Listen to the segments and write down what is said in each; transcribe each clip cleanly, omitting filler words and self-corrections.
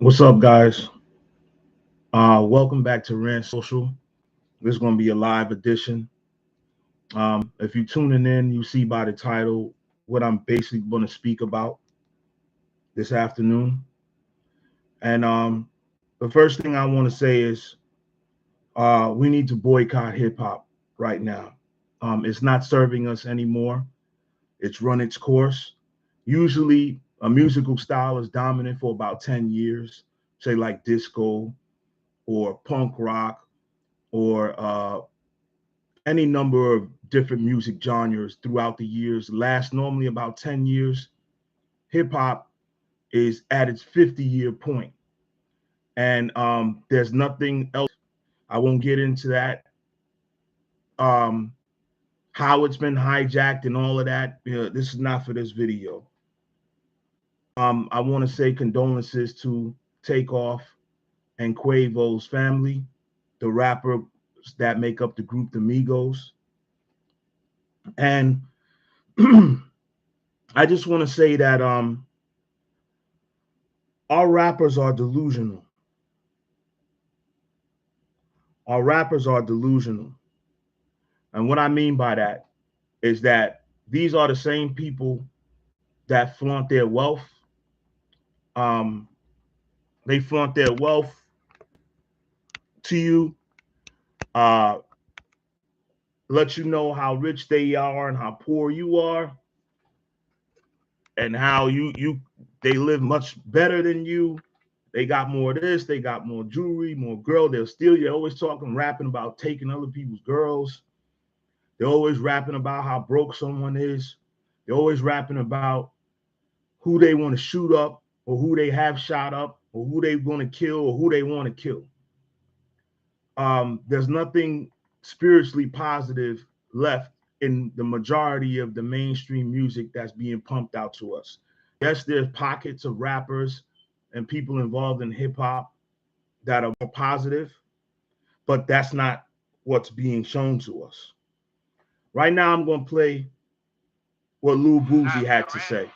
What's up, guys? Welcome back to Rand Social. This is going to be a live edition. If you're tuning in, you see by the title what I'm basically going to speak about this afternoon. And the first thing I want to say is we need to boycott hip hop right now. It's not serving us anymore. It's run its course. Usually, a musical style is dominant for about 10 years, say like disco or punk rock or any number of different music genres throughout the years. Last normally about 10 years. Hip hop is at its 50-year point, and there's nothing else. I won't get into that. Um, how it's been hijacked and all of that. This is not for this video. I want to say condolences to Takeoff and Quavo's family, the rapper that make up the group the Migos. And I just want to say that our rappers are delusional. Our rappers are delusional. And what I mean by that is that these are the same people that flaunt their wealth. Um, they flaunt their wealth to you, uh, let you know how rich they are and how poor you are, and how they live much better than you. They got more of this, they got more jewelry, more girl. They'll steal you. They're always talking, rapping about taking other people's girls. They're always rapping about how broke someone is. They're always rapping about who they want to shoot up or who they have shot up or who they want to kill or who they want to kill. There's nothing spiritually positive left in the majority of the mainstream music that's being pumped out to us. Yes, there's pockets of rappers and people involved in hip hop that are more positive, but that's not what's being shown to us. Right now, I'm going to play what Lil Boozy had to say.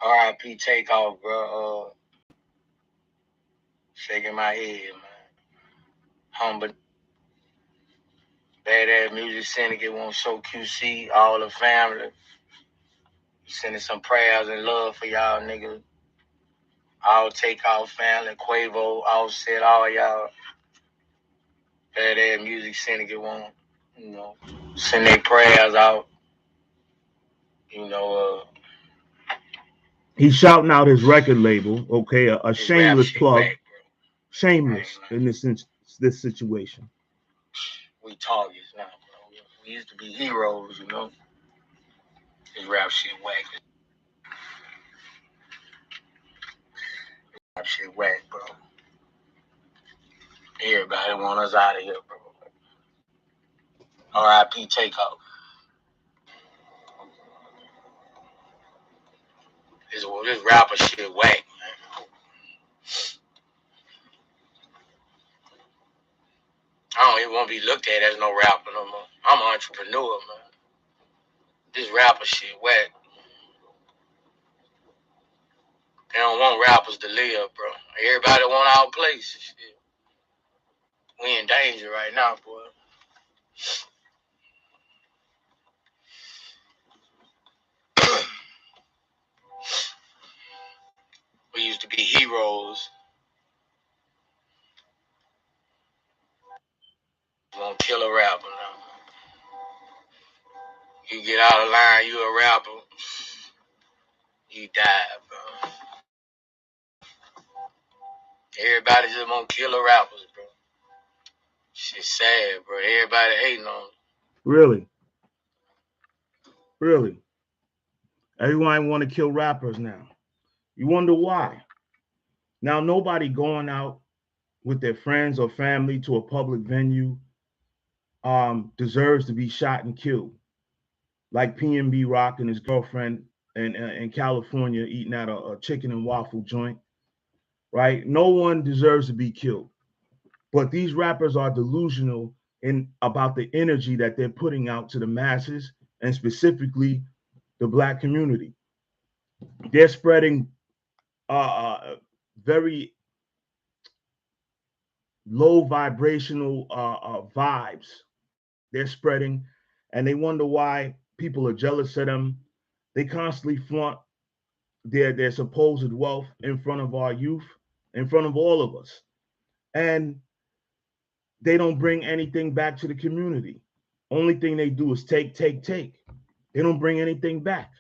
R.I.P. Takeoff, bro. Shaking my head, man. Humble. Badass Music Syndicate won't show QC, all the family. Sending some prayers and love for y'all niggas. All Takeoff family, Quavo, Offset, all y'all. Badass Music Syndicate won't, send their prayers out. He's shouting out his record label, okay, a shameless plug, back, shameless in this situation. We targets now, bro. We used to be heroes, This rap shit whack. Rap shit whack, bro. Everybody want us out of here, bro. R.I.P. Takeoff. This rapper shit whack, man. I don't even want to be looked at as no rapper no more. I'm an entrepreneur, man. This rapper shit whack. They don't want rappers to live, bro. Everybody want our place. Shit. We in danger right now, boy. We used to be heroes. Won't kill a rapper now. You get out of line, you a rapper. You die, bro. Everybody just won't kill the rappers, bro. Shit's sad, bro. Everybody hating on them. Really. Everyone want to kill rappers now. You wonder why. Now, nobody going out with their friends or family to a public venue deserves to be shot and killed. Like PNB Rock and his girlfriend in California eating at a chicken and waffle joint, right? No one deserves to be killed. But these rappers are delusional about the energy that they're putting out to the masses and specifically the Black community. They're spreading very low vibrational vibes. They're spreading, and they wonder why people are jealous of them. They constantly flaunt their supposed wealth in front of our youth, in front of all of us, and they don't bring anything back to the community. Only thing they do is take, take, take. They don't bring anything back.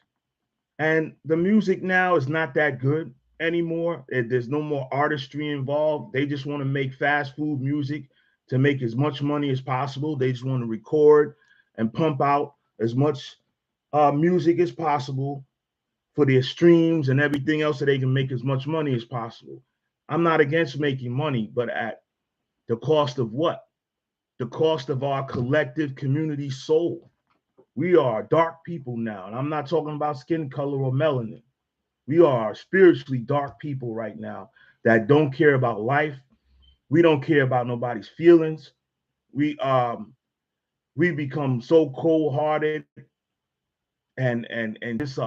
And the music now is not that good anymore. There's no more artistry involved. They just want to make fast food music to make as much money as possible. They just want to record and pump out as much music as possible for their streams and everything else so they can make as much money as possible. I'm not against making money, but at the cost of what? The cost of our collective community soul. We are dark people now, and I'm not talking about skin color or melanin. We are spiritually dark people right now that don't care about life. We don't care about nobody's feelings. We become so cold-hearted and just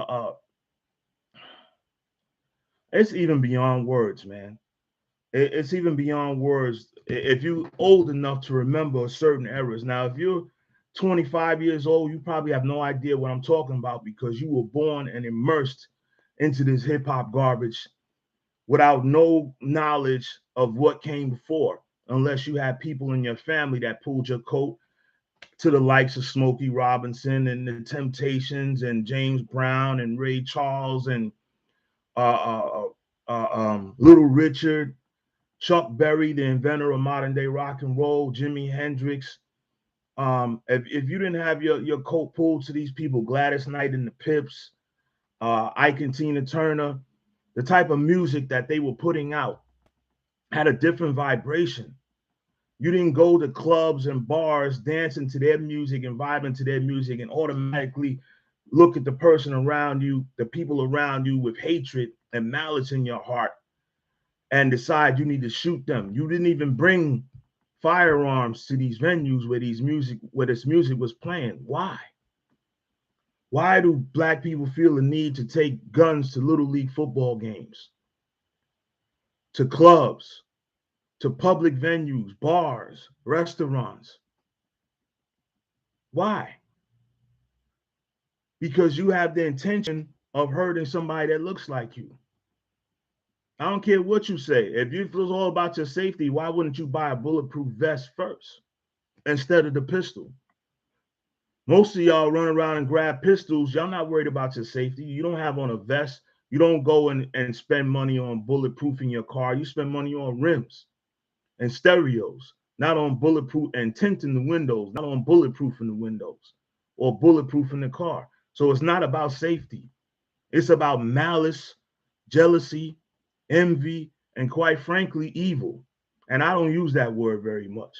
it's even beyond words, man. It's even beyond words. If you're old enough to remember certain eras. Now, if you're 25 years old, you probably have no idea what I'm talking about because you were born and immersed into this hip hop garbage without no knowledge of what came before, unless you had people in your family that pulled your coat to the likes of Smokey Robinson and the Temptations and James Brown and Ray Charles and Little Richard, Chuck Berry, the inventor of modern day rock and roll, Jimi Hendrix. If you didn't have your coat pulled to these people, Gladys Knight and the Pips, Ike and Tina Turner, the type of music that they were putting out had a different vibration. You didn't go to clubs and bars dancing to their music and vibing to their music and automatically look at the person around you, the people around you with hatred and malice in your heart and decide you need to shoot them. You didn't even bring firearms to these venues where this music was playing. Why? Why do Black people feel the need to take guns to Little League football games, to clubs, to public venues, bars, restaurants? Why? Because you have the intention of hurting somebody that looks like you. I don't care what you say. If it was all about your safety, why wouldn't you buy a bulletproof vest first instead of the pistol? Most of y'all run around and grab pistols. Y'all not worried about your safety. You don't have on a vest. You don't go and spend money on bulletproofing your car. You spend money on rims and stereos, not on bulletproof and tinting the windows, not on bulletproofing the windows or bulletproofing the car. So it's not about safety. It's about malice, jealousy, envy, and quite frankly, evil. And I don't use that word very much,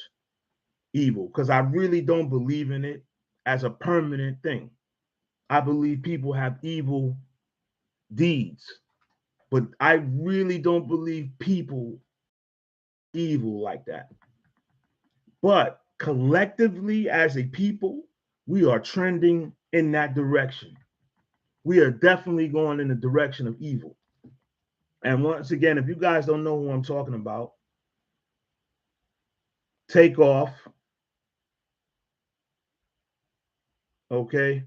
evil, because I really don't believe in it as a permanent thing. I believe people have evil deeds, but I really don't believe people evil like that. But collectively, as a people, we are trending in that direction. We are definitely going in the direction of evil. And once again, if you guys don't know who I'm talking about, Takeoff, okay?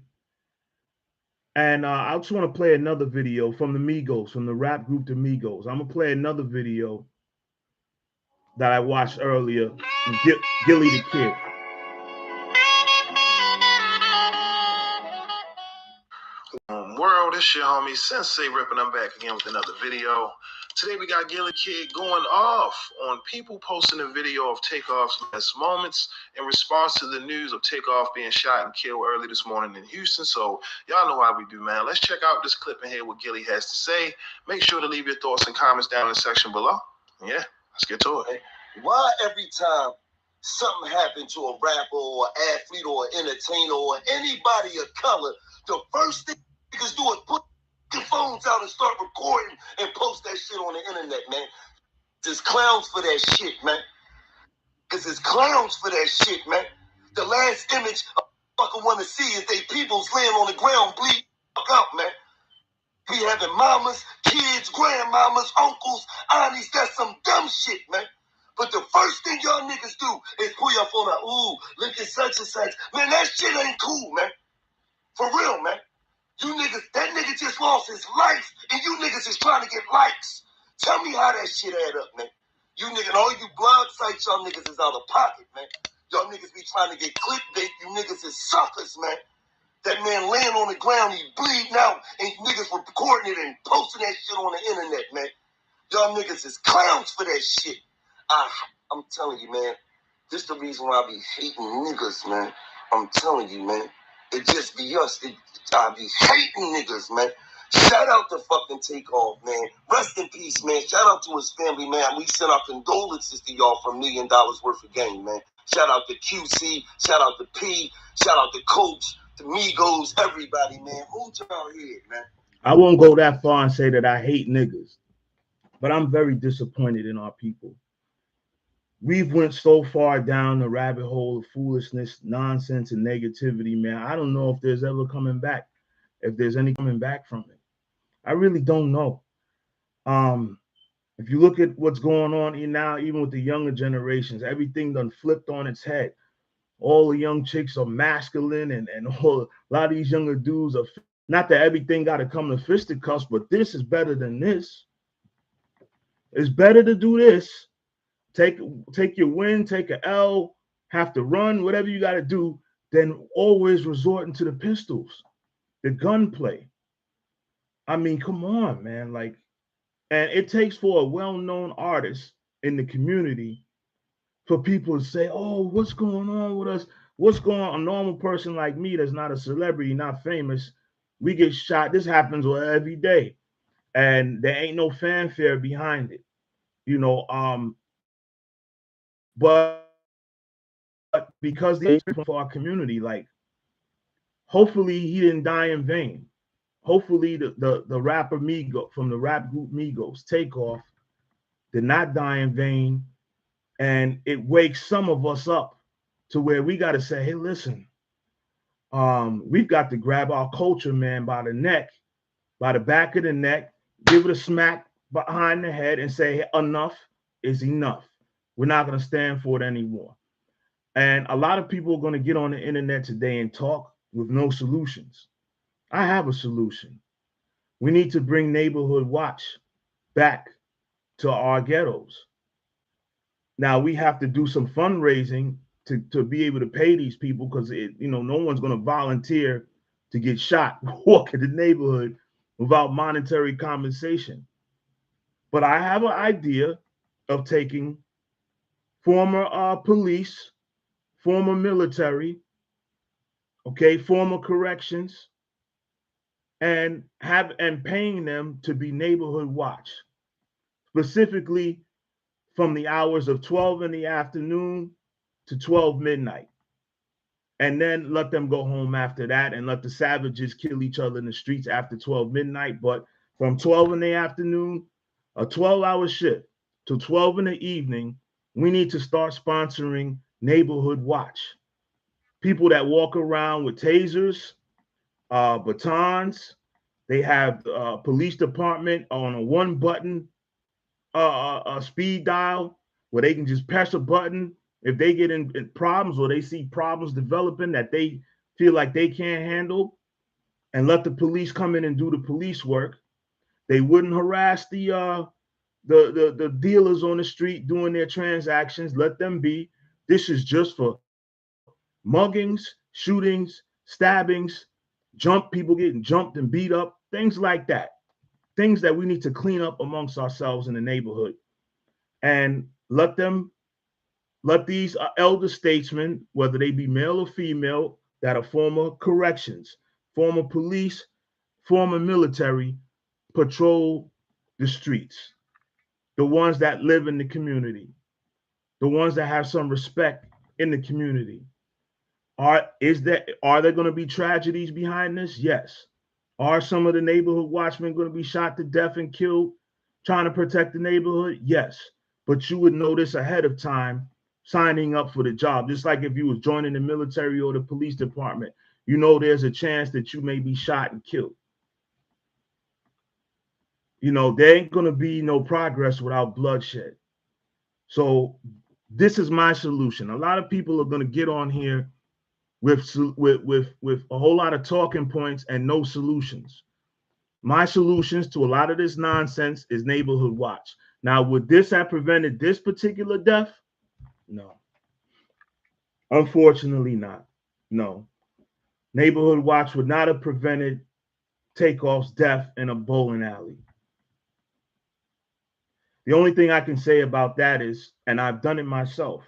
And I just want to play another video from the Migos, from the rap group the Migos. I'm going to play another video that I watched earlier, Gilly the Kid. World, it's your homie Sensei ripping. I'm back again with another video. Today we got Gilly Kid going off on people posting a video of Takeoff's last moments in response to the news of Takeoff being shot and killed early this morning in Houston. So y'all know how we do, man. Let's check out this clip and hear what Gilly has to say. Make sure to leave your thoughts and comments down in the section below. Yeah, let's get to it. Why every time something happened to a rapper or athlete or entertainer or anybody of color, the first thing niggas do is put your phones out and start recording and post that shit on the internet, man? There's clowns for that shit, man. Because there's clowns for that shit, man. The last image of fucking want to see is they peoples laying on the ground bleed out, man. We having mamas, kids, grandmamas, uncles, aunties. That's some dumb shit, man. But the first thing y'all niggas do is pull your phone out. Ooh, look at such and such. Man, that shit ain't cool, man. For real, man. You niggas, that nigga just lost his life, and you niggas is trying to get likes. Tell me how that shit add up, man. You niggas, all you blog sites, y'all niggas is out of pocket, man. Y'all niggas be trying to get clickbait. You niggas is suckers, man. That man laying on the ground, he bleeding out, and niggas were recording it and posting that shit on the internet, man. Y'all niggas is clowns for that shit. I'm telling you, man. This the reason why I be hating niggas, man. I'm telling you, man. It just be us. I be hating niggas, man. Shout out to fucking Takeoff, man. Rest in peace, man. Shout out to his family, man. We send our condolences to y'all for $1 million worth of game, man. Shout out to QC. Shout out to P. Shout out to Coach, to Migos, everybody, man. Hold y'all head, man. I won't go that far and say that I hate niggas, but I'm very disappointed in our people. We've went so far down the rabbit hole of foolishness, nonsense, and negativity, man. I don't know if there's ever coming back, if there's any coming back from it. I really don't know. If you look at what's going on now, even with the younger generations, everything done flipped on its head. All the young chicks are masculine, and a lot of these younger dudes are, not that everything got to come to fisticuffs, but this is better than this. It's better to do this. Take your win, take an L, have to run, whatever you got to do, than always resorting to the pistols, the gunplay. I mean, come on, man. Like, and it takes for a well-known artist in the community for people to say, oh, what's going on with us? What's going on? A normal person like me that's not a celebrity, not famous, we get shot. This happens every day. And there ain't no fanfare behind it. You know, but because the for our community, like, hopefully he didn't die in vain. Hopefully the rapper Migos from the rap group Migos Takeoff did not die in vain, and it wakes some of us up to where we got to say, hey, listen, we've got to grab our culture, man, by the neck, by the back of the neck, give it a smack behind the head and say, hey, enough is enough. We're not going to stand for it anymore. And a lot of people are going to get on the internet today and talk with no solutions. I have a solution. We need to bring Neighborhood Watch back to our ghettos. Now we have to do some fundraising to be able to pay these people, because no one's going to volunteer to get shot walking the neighborhood without monetary compensation. But I have an idea of taking former police, former military, former corrections, and paying them to be neighborhood watch, specifically from the hours of 12 in the afternoon to 12 midnight. And then let them go home after that, and let the savages kill each other in the streets after 12 midnight. But from 12 in the afternoon, a 12-hour shift, to 12 in the evening, we need to start sponsoring Neighborhood Watch. People that walk around with tasers, batons. They have police department on a one-button a speed dial where they can just press a button if they get in problems, or they see problems developing that they feel like they can't handle, and let the police come in and do the police work. They wouldn't harass the dealers on the street doing their transactions. Let them be. This is just for muggings, shootings, stabbings, people getting jumped and beat up, things like that. Things that we need to clean up amongst ourselves in the neighborhood, and let these elder statesmen, whether they be male or female, that are former corrections, former police, former military, patrol the streets. The ones that live in the community, the ones that have some respect in the community. Are there going to be tragedies behind this? Yes. Are some of the neighborhood watchmen going to be shot to death and killed trying to protect the neighborhood? Yes. But you would know this ahead of time, signing up for the job. Just like if you was joining the military or the police department, you know there's a chance that you may be shot and killed. You know, there ain't gonna be no progress without bloodshed. So this is my solution. A lot of people are gonna get on here with a whole lot of talking points and no solutions. My solutions to a lot of this nonsense is neighborhood watch. Now, would this have prevented this particular death? No. Unfortunately not. No. Neighborhood watch would not have prevented Takeoff's death in a bowling alley. The only thing I can say about that is, and I've done it myself,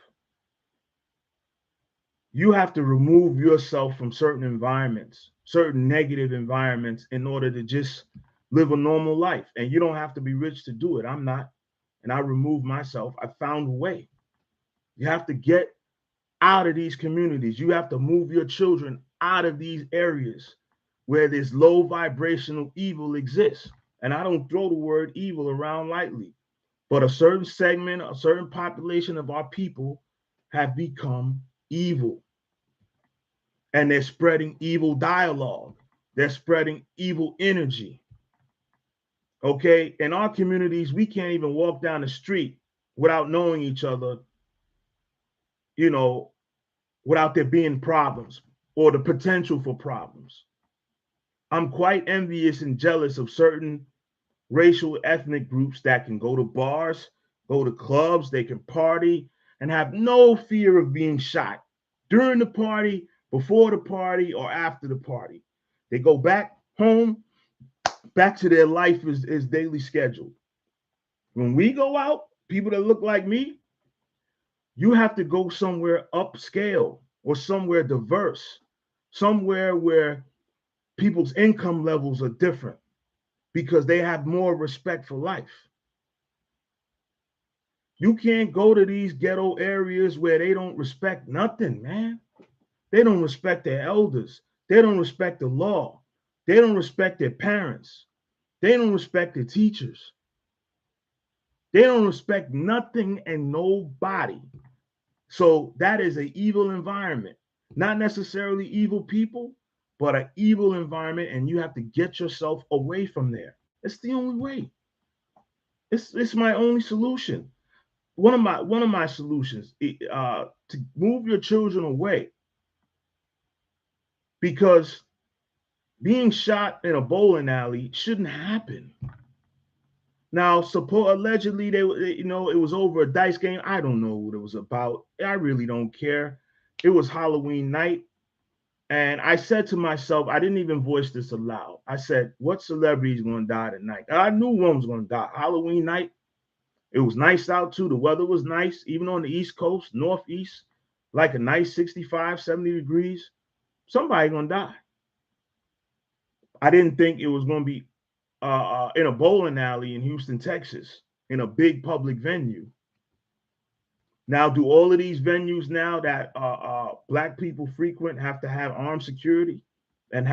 you have to remove yourself from certain environments, certain negative environments, in order to just live a normal life. And you don't have to be rich to do it. I'm not. And I removed myself. I found a way. You have to get out of these communities. You have to move your children out of these areas where this low vibrational evil exists. And I don't throw the word evil around lightly, but a certain segment, a certain population of our people have become evil. And they're spreading evil dialogue. They're spreading evil energy. Okay. In our communities, we can't even walk down the street without knowing each other, you know, without there being problems or the potential for problems. I'm quite envious and jealous of certain racial ethnic groups that can go to bars, go to clubs, they can party and have no fear of being shot during the party, before the party, or after the party. They go back home, back to their life is daily scheduled. When we go out, people that look like me, you have to go somewhere upscale or somewhere diverse, somewhere where people's income levels are different because they have more respect for life. You can't go to these ghetto areas where they don't respect nothing, man. They don't respect their elders. They don't respect the law. They don't respect their parents. They don't respect their teachers. They don't respect nothing and nobody. So that is an evil environment. Not necessarily evil people, but an evil environment, and you have to get yourself away from there. It's the only way. It's my only solution. One of my solutions to move your children away, because being shot in a bowling alley shouldn't happen. Now, suppose allegedly you know, it was over a dice game. I don't know what it was about. I really don't care. It was Halloween night. And I said to myself, I didn't even voice this aloud. I said, what celebrity is going to die tonight? I knew one was going to die. Halloween night. It was nice out too. The weather was nice, even on the East Coast, Northeast, like a nice 65, 70 degrees. Somebody going to die. I didn't think it was going to be in a bowling alley in Houston, Texas, in a big public venue. Now, do all of these venues now that Black people frequent have to have armed security and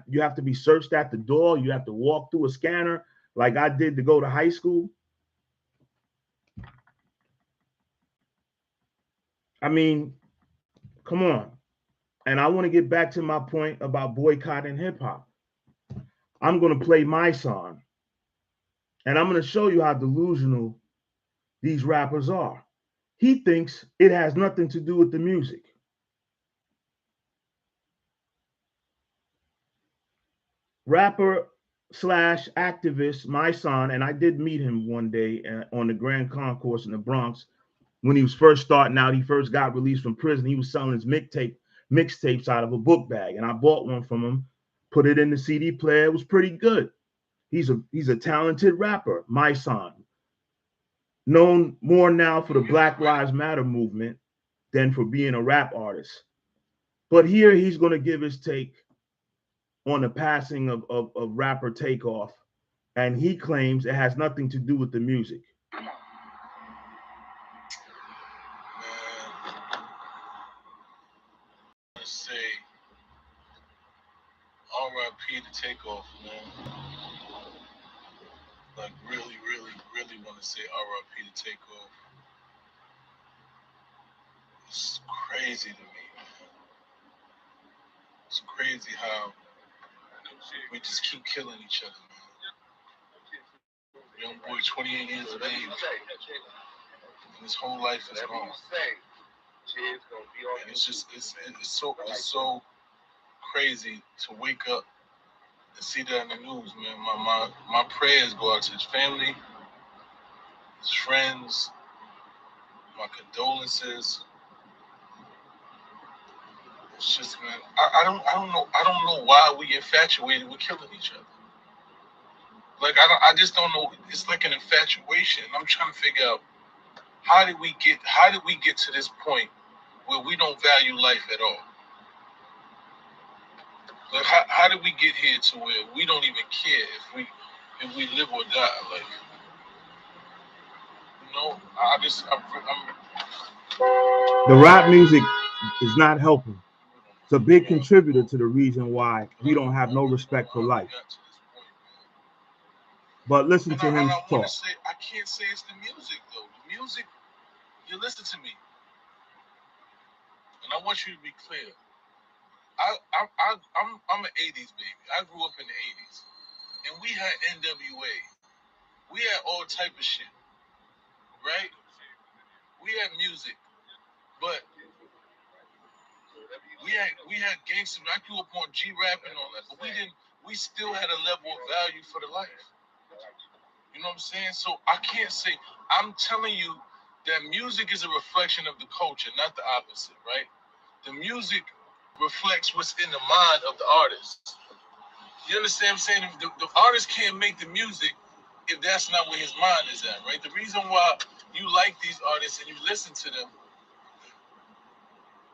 you have to be searched at the door? You have to walk through a scanner like I did to go to high school? I mean, come on. And I want to get back to my point about boycotting hip hop. I'm going to play my song, and I'm going to show you how delusional these rappers are. He thinks it has nothing to do with the music. Rapper slash activist, my son, and I did meet him one day on the Grand Concourse in the Bronx when he was first starting out. He first got released from prison. He was selling his mixtapes out of a book bag, and I bought one from him, put it in the CD player. It was pretty good. He's a talented rapper, my son, known more now for the Black Lives Matter movement than for being a rap artist. But here he's going to give his take on the passing of rapper Takeoff, and he claims it has nothing to do with the music. Man, let's say R.I.P. to Takeoff, man. Like really, really, really want to say R.I.P. to Takeoff. crazy to me. It's crazy how we just keep killing each other, man. Young boy, 28 years of age, and his whole life is gone. And it's just it's so crazy to wake up and see that in the news, man. My prayers go out to his family, his friends, my condolences. It's just, man, I don't know why we infatuated with killing each other. Like I just don't know. It's like an infatuation. I'm trying to figure out how did we get to this point where we don't value life at all? Like how did we get here to where we don't even care if we live or die? Like, you know, The rap music is not helping. It's a big contributor to the reason why we don't have no respect for life. But listen to him talk. I can't say it's the music though. The music, you listen to me, and I want you to be clear. I'm an '80s baby. I grew up in the '80s, and we had NWA. We had all type of shit, right? We had music, but we had gangster. I grew up on G-rap and all that, but we still had a level of value for the life. You know what I'm saying? So I can't say, I'm telling you that music is a reflection of the culture, not the opposite, right? The music reflects what's in the mind of the artist. You understand what I'm saying? The artist can't make the music if that's not where his mind is at, right? The reason why you like these artists and you listen to them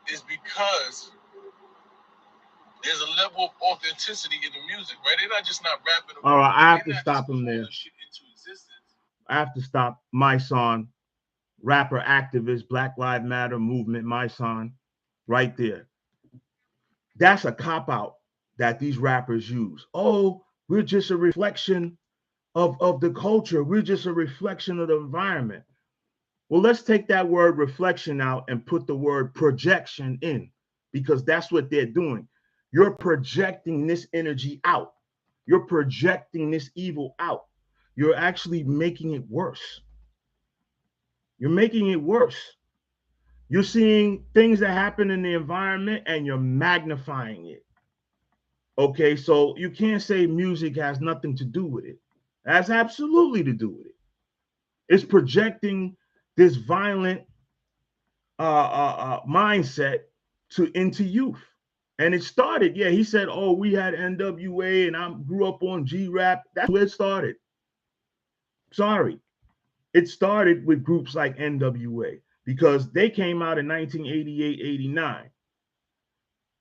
is because there's a level of authenticity in the music, right? They're not just not rapping. All right, I have to stop him there. I have to stop. My son, rapper, activist, Black Lives Matter movement, my son, right there. That's a cop-out that these rappers use. Oh, we're just a reflection of the culture. We're just a reflection of the environment. Well, let's take that word reflection out and put the word projection in, because that's what they're doing. You're projecting this energy out. You're projecting this evil out. You're actually making it worse. You're making it worse. You're seeing things that happen in the environment and you're magnifying it. Okay, so you can't say music has nothing to do with it. It has absolutely to do with it. It's projecting this violent mindset into youth. And it started, yeah, he said, oh, we had NWA and I grew up on G-Rap. That's where it started. Sorry. It started with groups like NWA because they came out in 1988, 89.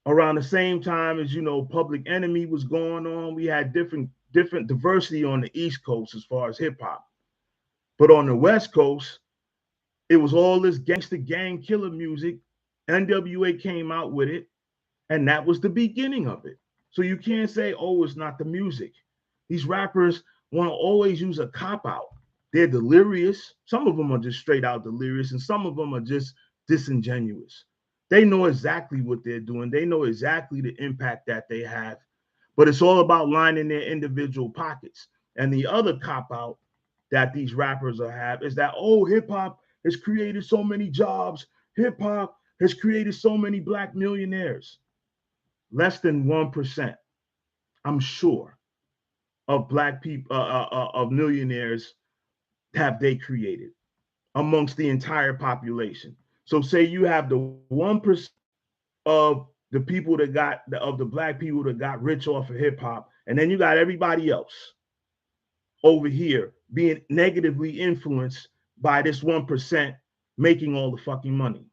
Around the same time as, Public Enemy was going on. We had different diversity on the East Coast as far as hip hop. But on the West Coast, it was all this gangster gang killer music. NWA came out with it, and that was the beginning of it. So you can't say, oh, it's not the music. These rappers want to always use a cop-out. They're delirious. Some of them are just straight out delirious, and some of them are just disingenuous. They know exactly what they're doing. They know exactly the impact that they have, but it's all about lining their individual pockets. And the other cop-out that these rappers have is that, oh, hip-hop has created so many jobs. Hip-hop has created so many Black millionaires. Less than 1%, I'm sure, of Black people, of millionaires have they created amongst the entire population. So say you have the 1% of the people that got, of the Black people that got rich off of hip hop, and then you got everybody else over here being negatively influenced by this 1% making all the fucking money.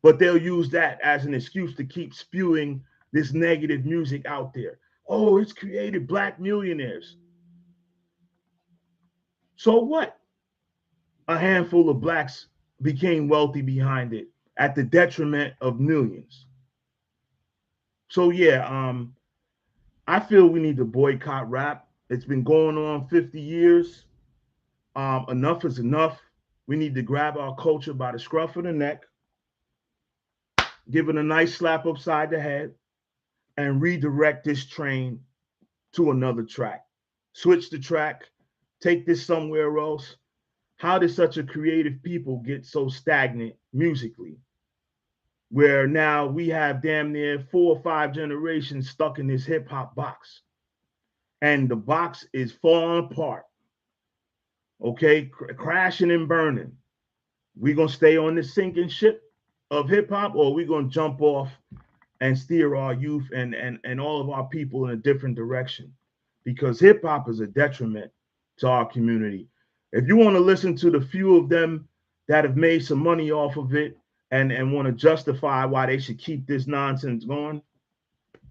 But they'll use that as an excuse to keep spewing this negative music out there. Oh, it's created Black millionaires. So what? A handful of Blacks became wealthy behind it at the detriment of millions. So yeah, I feel we need to boycott rap. It's been going on 50 years. Enough is enough. We need to grab our culture by the scruff of the neck give it a nice slap upside the head, and redirect this train to another track. Switch the track, take this somewhere else. How did such a creative people get so stagnant musically? Where now we have damn near 4 or 5 generations stuck in this hip hop box. And the box is falling apart, okay? Crashing and burning. We gonna stay on this sinking ship of hip hop, or we gonna jump off and steer our youth and all of our people in a different direction? Because hip hop is a detriment to our community. If you want to listen to the few of them that have made some money off of it and want to justify why they should keep this nonsense going,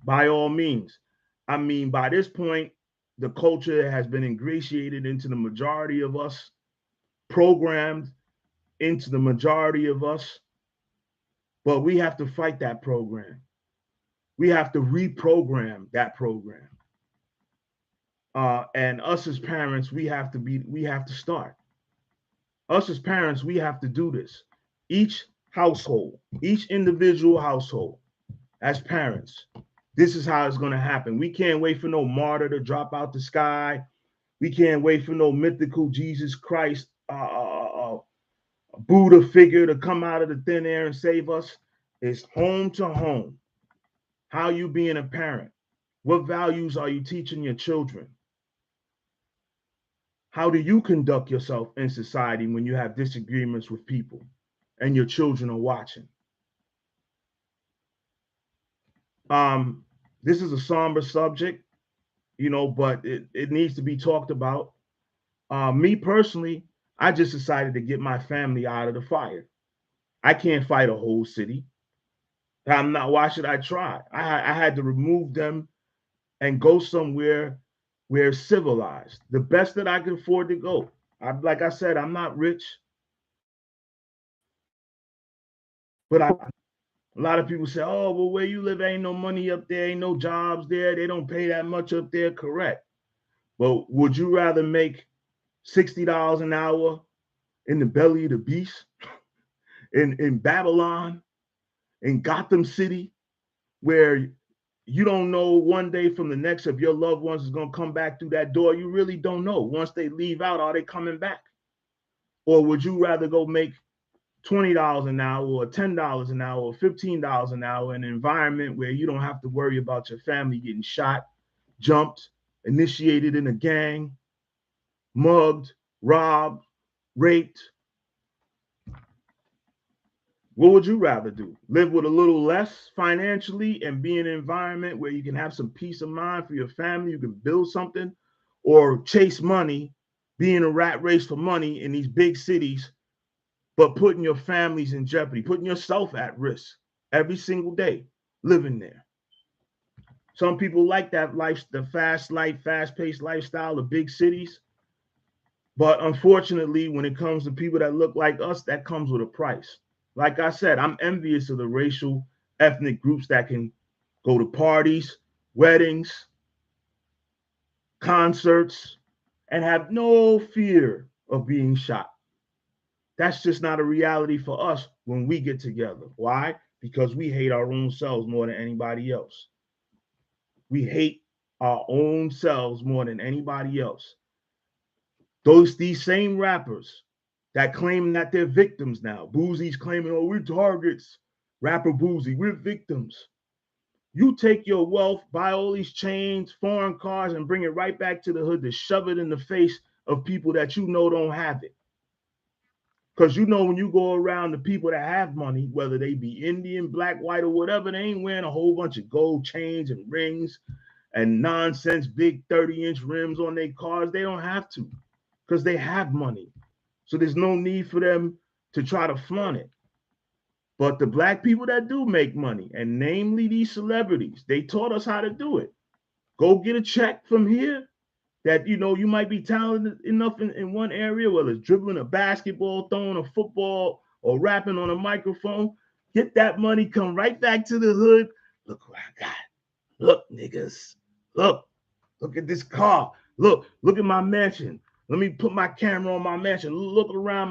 by all means. I mean, by this point, the culture has been ingratiated into the majority of us, programmed into the majority of us, but we have to fight that program. We have to reprogram that program. And us as parents, we have to start. Us as parents, we have to do this. Each household, each individual household, as parents, this is how it's going to happen. We can't wait for no martyr to drop out the sky. We can't wait for no mythical Jesus Christ, Buddha figure to come out of the thin air and save us. It's home to home. How you being a parent? What values are you teaching your children? How do you conduct yourself in society when you have disagreements with people and your children are watching? This is a somber subject, but it needs to be talked about. Me personally, I just decided to get my family out of the fire. I can't fight a whole city. I'm not. Why should I try? I had to remove them and go somewhere where it's civilized. The best that I can afford to go. Like I said, I'm not rich, but a lot of people say, "Oh, well, where you live ain't no money up there, ain't no jobs there. They don't pay that much up there." Correct. Well, would you rather make $60 an hour in the belly of the beast, in Babylon, in Gotham City, where you don't know one day from the next if your loved ones is going to come back through that door? You really don't know. Once they leave out, are they coming back? Or would you rather go make $20 an hour or $10 an hour or $15 an hour in an environment where you don't have to worry about your family getting shot, jumped, initiated in a gang, mugged, robbed, raped? What would you rather do? Live with a little less financially and be in an environment where you can have some peace of mind for your family, you can build something, or chase money, be in a rat race for money in these big cities, but putting your families in jeopardy, putting yourself at risk every single day, living there? Some people like that life, the fast life, fast-paced lifestyle of big cities. But unfortunately, when it comes to people that look like us, that comes with a price. Like I said, I'm envious of the racial, ethnic groups that can go to parties, weddings, concerts, and have no fear of being shot. That's just not a reality for us when we get together. Why? Because we hate our own selves more than anybody else. We hate our own selves more than anybody else. These same rappers that claim that they're victims now. Boosie's claiming, "Oh, we're targets." Rapper Boosie, "We're victims." You take your wealth, buy all these chains, foreign cars, and bring it right back to the hood to shove it in the face of people that you know don't have it. Because when you go around the people that have money, whether they be Indian, black, white, or whatever, they ain't wearing a whole bunch of gold chains and rings and nonsense big 30-inch rims on their cars. They don't have to, because they have money. So there's no need for them to try to flaunt it. But the black people that do make money, and namely these celebrities, they taught us how to do it. Go get a check from here that you might be talented enough in one area, whether it's dribbling a basketball, throwing a football, or rapping on a microphone. Get that money, come right back to the hood. Look what I got. Look, niggas. Look at this car. Look at my mansion. Let me put my camera on my mansion. Look around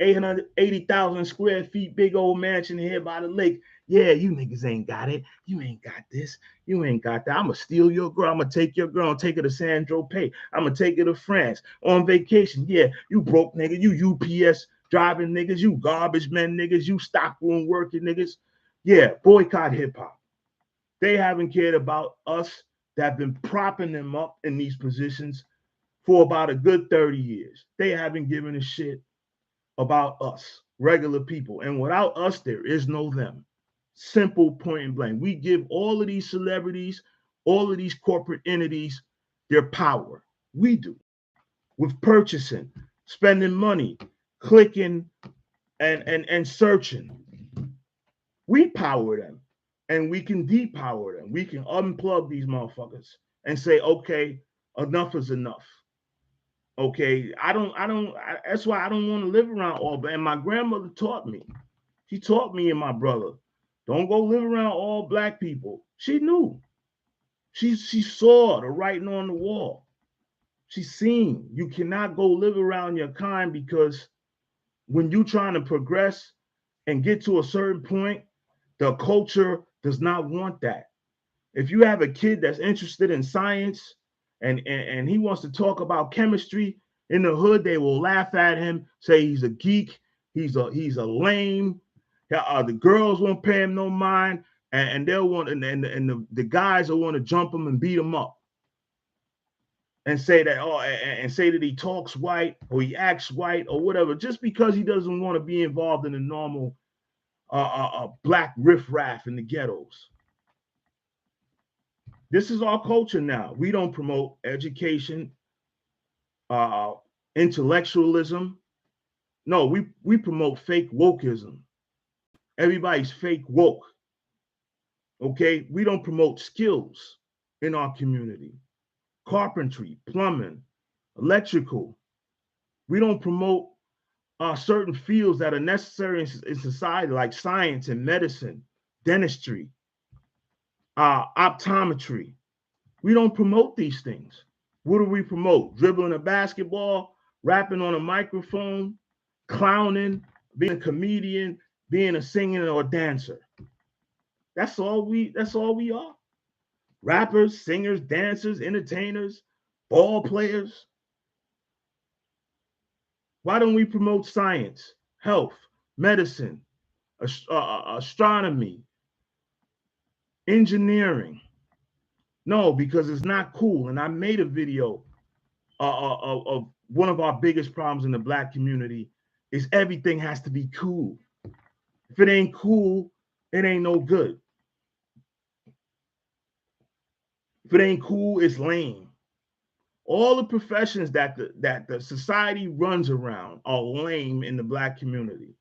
880,000 square feet, big old mansion here by the lake. Yeah, you niggas ain't got it. You ain't got this. You ain't got that. I'm going to steal your girl. I'm going to take your girl and take her to San Tropez. I'm going to take her to France on vacation. Yeah, you broke niggas. You UPS driving niggas. You garbage men niggas. You stockroom working niggas. Yeah, boycott hip hop. They haven't cared about us that have been propping them up in these positions for about a good 30 years. They haven't given a shit about us, regular people. And without us, there is no them. Simple, point and blank. We give all of these celebrities, all of these corporate entities their power. We do. With purchasing, spending money, clicking, and searching. We power them. And we can depower them. We can unplug these motherfuckers and say, okay, enough is enough. Okay, that's why I don't want to live around all black. And my grandmother taught me. She taught me and my brother, don't go live around all black people. She knew. She saw the writing on the wall. She seen you cannot go live around your kind, because when you're trying to progress and get to a certain point, the culture does not want that. If you have a kid that's interested in science and he wants to talk about chemistry, in the hood, they will laugh at him, say he's a geek, he's a lame. The girls won't pay him no mind, and they'll want the guys will want to jump him and beat him up, and say that say that he talks white or he acts white or whatever, just because he doesn't want to be involved in the normal black riffraff in the ghettos. This is our culture now. We don't promote education, intellectualism. No, we promote fake wokeism. Everybody's fake woke. Okay, we don't promote skills in our community. Carpentry, plumbing, electrical. We don't promote certain fields that are necessary in society, like science and medicine, dentistry, optometry. We don't promote these things. What do we promote? Dribbling a basketball, rapping on a microphone, clowning, being a comedian, being a singer or dancer. That's all we are. Rappers, singers, dancers, entertainers, ball players. Why don't we promote science, health, medicine, astronomy, engineering? No, because it's not cool. And I made a video of one of our biggest problems in the black community is everything has to be cool. If it ain't cool, it ain't no good. If it ain't cool, it's lame. All the professions that the society runs around are lame in the black community.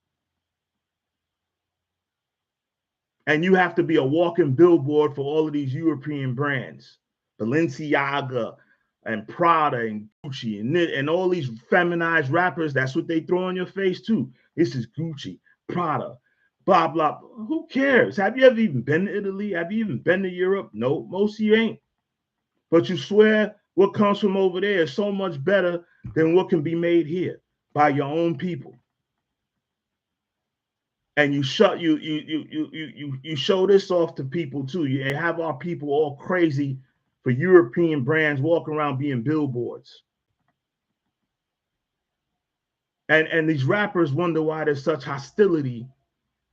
And you have to be a walking billboard for all of these European brands, Balenciaga and Prada and Gucci and all these feminized rappers. That's what they throw in your face too. This is Gucci, Prada, blah, blah. Who cares? Have you ever even been to Italy? Have you even been to Europe? No, most of you ain't. But you swear what comes from over there is so much better than what can be made here by your own people. And you show this off to people too. You have our people all crazy for European brands walking around being billboards. And these rappers wonder why there's such hostility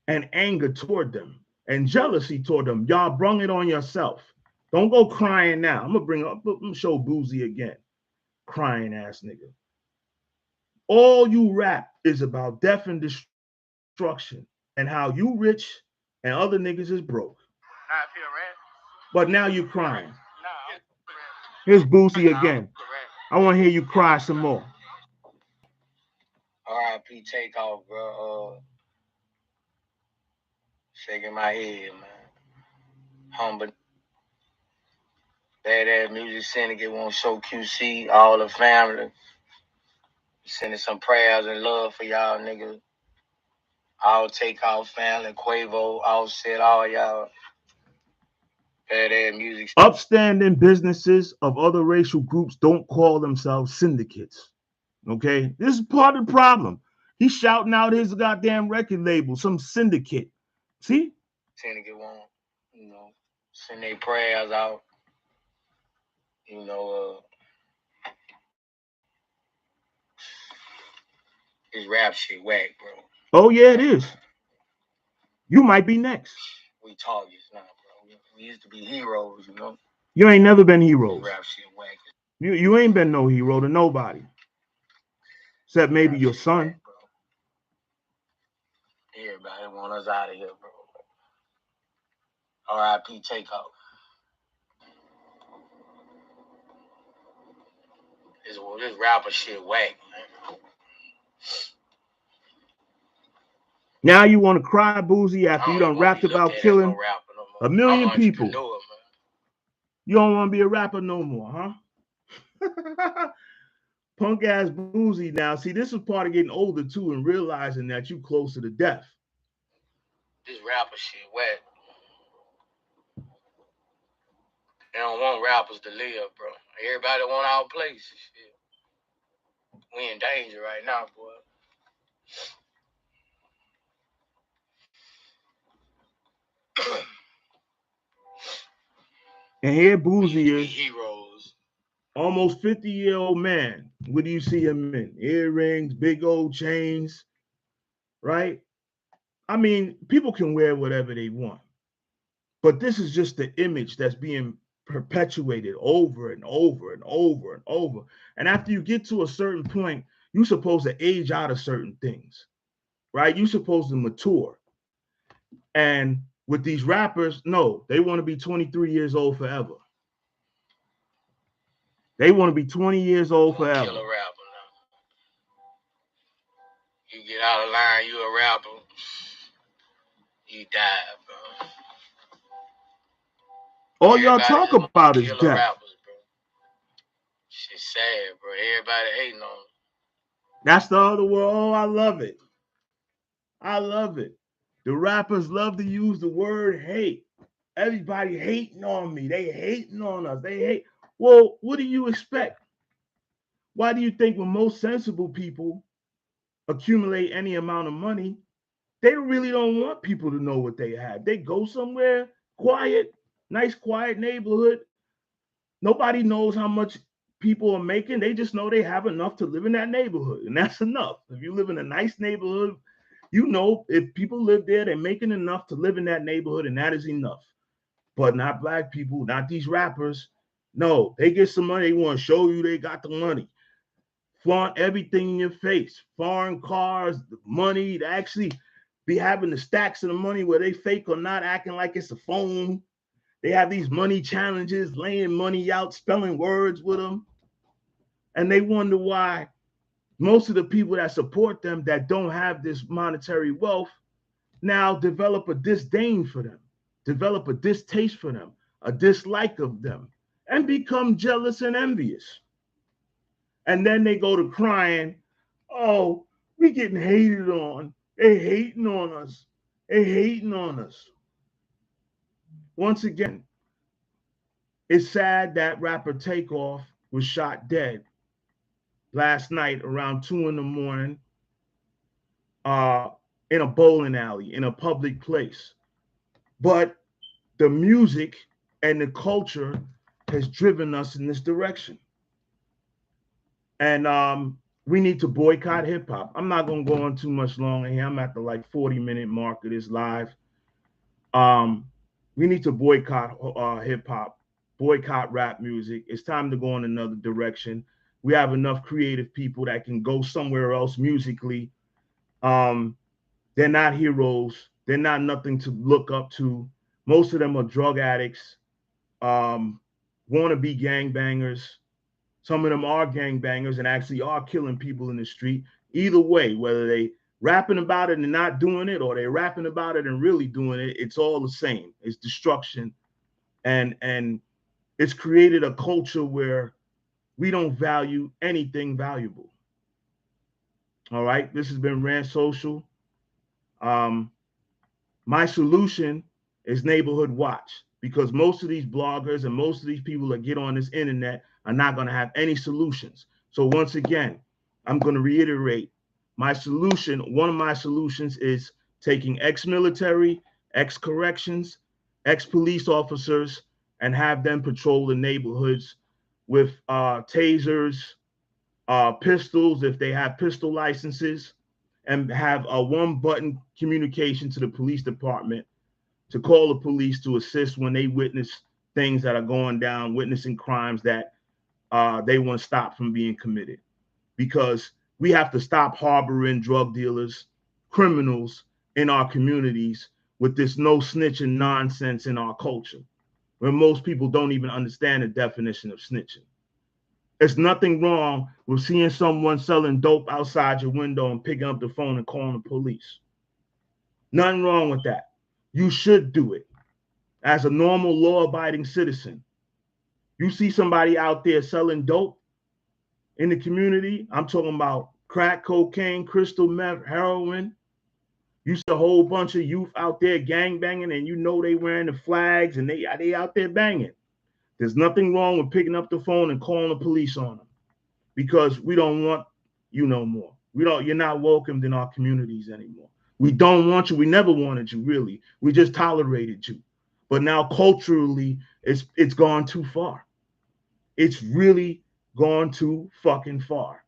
and anger toward them and jealousy toward them. Y'all brung it on yourself. Don't go crying now. I'm gonna show Boozy again. Crying ass nigga. All you rap is about death and destruction and how you rich and other niggas is broke. But now you crying. Here's Boozy again. I want to hear you cry some more. R.I.P. Takeoff, bro. Shaking my head, man. Humble. Bad music syndicate won't show QC, all the family. Sending some prayers and love for y'all niggas. All Takeoff family, Quavo, Offset, all y'all. Bad music. Upstanding businesses of other racial groups don't call themselves syndicates. Okay? This is part of the problem. He's shouting out his goddamn record label, some syndicate. See? Syndicate won't, send their prayers out. His rap shit whack, bro. Oh yeah, it is. You might be next. We targets now, bro. We used to be heroes, You ain't never been heroes. His rap shit whack. You ain't been no hero to nobody. Except maybe your son. Whack, bro. Everybody want us out of here, bro. R.I.P. Takeoff. This rapper shit whack, man. Now you want to cry, Boozy, after you done rapped about killing a million people. You don't want to be a rapper no more, huh? Punk ass Boozy now. See, this is part of getting older too and realizing that you closer to death. This rapper shit whack. They don't want rappers to live, bro. Everybody want our place. Shit. We in danger right now, boy. And here Boozy is, heroes. Almost 50-year-old man. What do you see him in? Earrings, big old chains, right? I mean, people can wear whatever they want. But this is just the image that's being perpetuated over and over and over and over. And after you get to a certain point, you're supposed to age out of certain things, right? You're supposed to mature. And with these rappers, no, they want to be 23 years old forever. They want to be 20 years old forever. Kill a rapper now. You get out of line, you a rapper, you die, bro. All y'all talk about is death. Rappers, bro. Shit's sad, bro. Everybody hating on them. That's the other world. Oh, I love it. I love it. The rappers love to use the word hate. Everybody hating on me. They hating on us. They hate. Well, what do you expect? Why do you think when most sensible people accumulate any amount of money, they really don't want people to know what they have? They go somewhere quiet, nice, quiet neighborhood. Nobody knows how much people are making. They just know they have enough to live in that neighborhood, and that's enough. If you live in a nice neighborhood, you know if people live there, they're making enough to live in that neighborhood, and that is enough. But not black people, not these rappers. No, they get some money. They want to show you they got the money. Flaunt everything in your face. Foreign cars, the money, to actually be having the stacks of the money where they fake or not, acting like it's a phone. They have these money challenges, laying money out, spelling words with them. And they wonder why most of the people that support them that don't have this monetary wealth now develop a disdain for them, develop a distaste for them, a dislike of them, and become jealous and envious. And then they go to crying, oh, we getting hated on. They hating on us. They hating on us. Once again, it's sad that rapper Takeoff was shot dead last night around 2 a.m. In a bowling alley, in a public place. But the music and the culture has driven us in this direction. And we need to boycott hip hop. I'm not going to go on too much longer here. I'm at the 40-minute mark of this live. We need to boycott hip hop, boycott rap music. It's time to go in another direction. We have enough creative people that can go somewhere else musically. They're not heroes. They're not nothing to look up to. Most of them are drug addicts, wannabe gangbangers. Some of them are gangbangers and actually are killing people in the street. Either way, whether they rapping about it and not doing it, or they rapping about it and really doing it, it's all the same. It's destruction. And it's created a culture where we don't value anything valuable. All right. This has been Rand Social. My solution is Neighborhood Watch, because most of these bloggers and most of these people that get on this internet are not going to have any solutions. So once again, I'm going to reiterate My solution, one of my solutions is taking ex-military, ex-corrections, ex-police officers, and have them patrol the neighborhoods with tasers, pistols if they have pistol licenses, and have a one-button communication to the police department to call the police to assist when they witness things that are going down, witnessing crimes that they want to stop from being committed. Because we have to stop harboring drug dealers, criminals in our communities with this no snitching nonsense in our culture, where most people don't even understand the definition of snitching. There's nothing wrong with seeing someone selling dope outside your window and picking up the phone and calling the police. Nothing wrong with that. You should do it as a normal law-abiding citizen. You see somebody out there selling dope in the community, I'm talking about crack, cocaine, crystal meth, heroin. You see a whole bunch of youth out there gang banging, and you know they wearing the flags and they out there banging. There's nothing wrong with picking up the phone and calling the police on them, because we don't want you no more. You're not welcomed in our communities anymore. We don't want you. We never wanted you, really. We just tolerated you. But now culturally, it's gone too far. It's really gone too fucking far.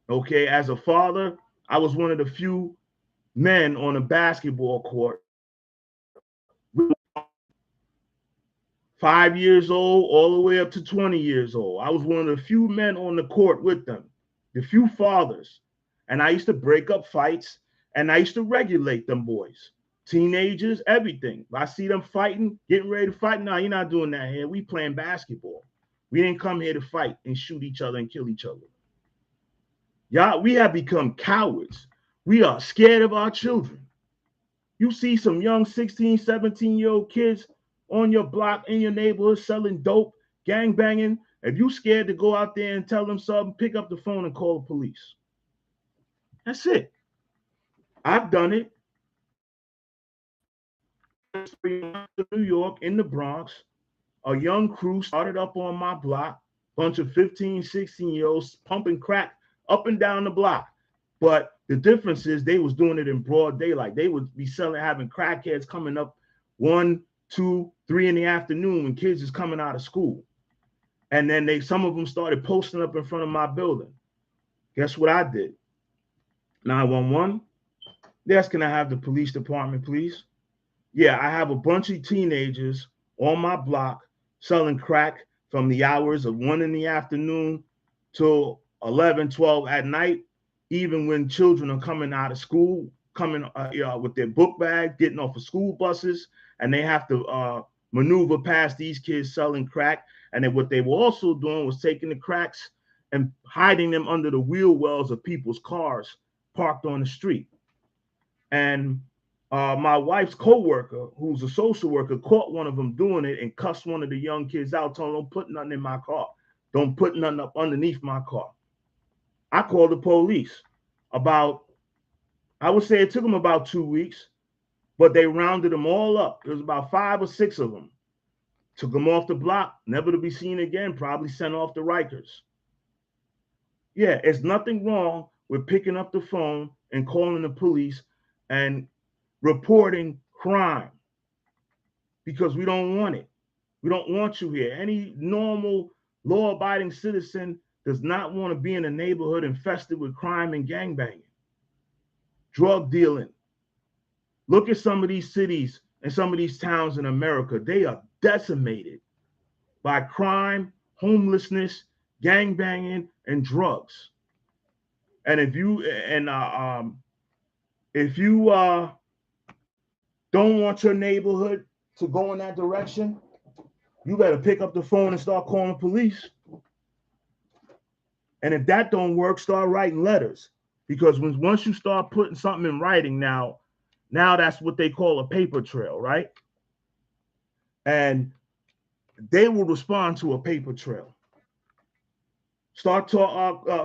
Okay, as a father, I was one of the few men on a basketball court, 5 years old all the way up to 20 years old. I was one of the few men on the court with them, the few fathers. And I used to break up fights, and I used to regulate them boys, teenagers, everything. If I see them fighting, getting ready to fight, no, you're not doing that here. We playing basketball. We didn't come here to fight and shoot each other and kill each other. Y'all, we have become cowards. We are scared of our children. You see some young 16, 17-year-old kids on your block in your neighborhood selling dope, gang banging. If you scared to go out there and tell them something, pick up the phone and call the police. That's it. I've done it. New York, in the Bronx, a young crew started up on my block, bunch of 15, 16-year-olds pumping crack up and down the block. But the difference is they was doing it in broad daylight. They would be having crackheads coming up 1, 2, 3 in the afternoon when kids is coming out of school. And then some of them started posting up in front of my building. Guess what I did? 911. Yes, can I have the police department, please? Yeah, I have a bunch of teenagers on my block selling crack from the hours of 1 in the afternoon till 11, 12 at night, even when children are coming out of school, coming with their book bag, getting off of school buses, and they have to maneuver past these kids selling crack. And then what they were also doing was taking the cracks and hiding them under the wheel wells of people's cars parked on the street. And my wife's co-worker, who's a social worker, caught one of them doing it and cussed one of the young kids out, telling them, don't put nothing in my car. Don't put nothing up underneath my car. I called the police. I would say it took them about 2 weeks, but they rounded them all up. There was about 5 or 6 of them. Took them off the block, never to be seen again, probably sent off to Rikers. Yeah, there's nothing wrong with picking up the phone and calling the police and reporting crime, because we don't want it. We don't want you here. Any normal law-abiding citizen does not want to be in a neighborhood infested with crime and gangbanging, drug dealing. Look at some of these cities and some of these towns in America. They are decimated by crime, homelessness, gangbanging, and drugs. And if you don't want your neighborhood to go in that direction, you better pick up the phone and start calling police. And if that don't work, start writing letters. Because once you start putting something in writing, now that's what they call a paper trail, right? And they will respond to a paper trail. Start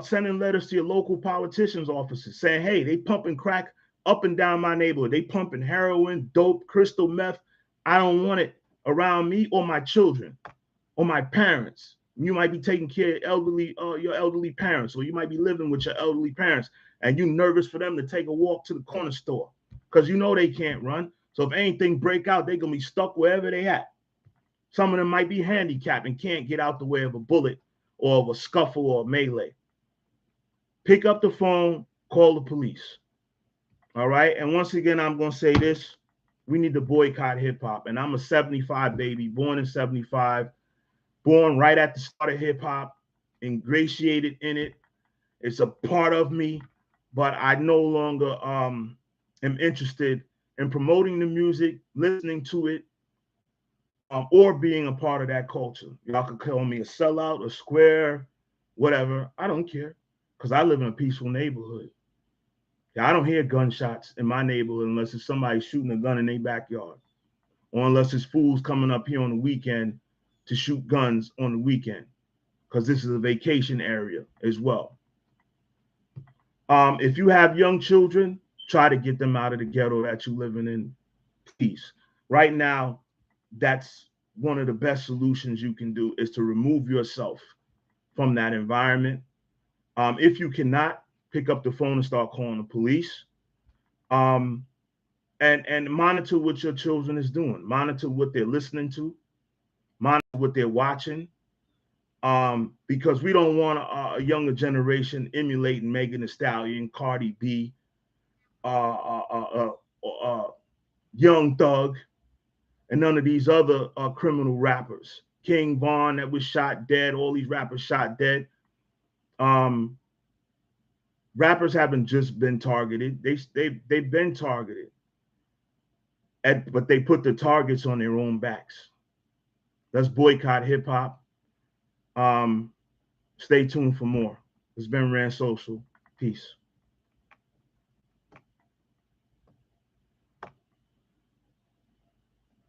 sending letters to your local politicians' offices saying, hey, they pumping crack up and down my neighborhood. They pumping heroin, dope, crystal meth. I don't want it around me or my children or my parents. You might be taking care of your elderly parents, or you might be living with your elderly parents, and you nervous for them to take a walk to the corner store because you know they can't run. So if anything break out, they're going to be stuck wherever they at. Some of them might be handicapped and can't get out the way of a bullet or of a scuffle or a melee. Pick up the phone, call the police. All right. And once again, I'm going to say this. We need to boycott hip hop. And I'm a 75 baby, born in 75, born right at the start of hip hop, ingratiated in it. It's a part of me, but I no longer am interested in promoting the music, listening to it, or being a part of that culture. Y'all could call me a sellout, a square, whatever. I don't care because I live in a peaceful neighborhood. I don't hear gunshots in my neighborhood unless it's somebody shooting a gun in their backyard, or unless it's fools coming up here on the weekend to shoot guns on the weekend, because this is a vacation area as well. If you have young children, try to get them out of the ghetto that you're living in. Please. Right now, that's one of the best solutions you can do, is to remove yourself from that environment. If you cannot, pick up the phone and start calling the police. And monitor what your children is doing. Monitor what they're listening to. Monitor what they're watching. Because we don't want a younger generation emulating Megan Thee Stallion, Cardi B, Young Thug, and none of these other criminal rappers. King Von that was shot dead. All these rappers shot dead. Rappers haven't just been targeted. They've been targeted. But they put the targets on their own backs. Let's boycott hip hop. Stay tuned for more. It's been Rand Social. Peace.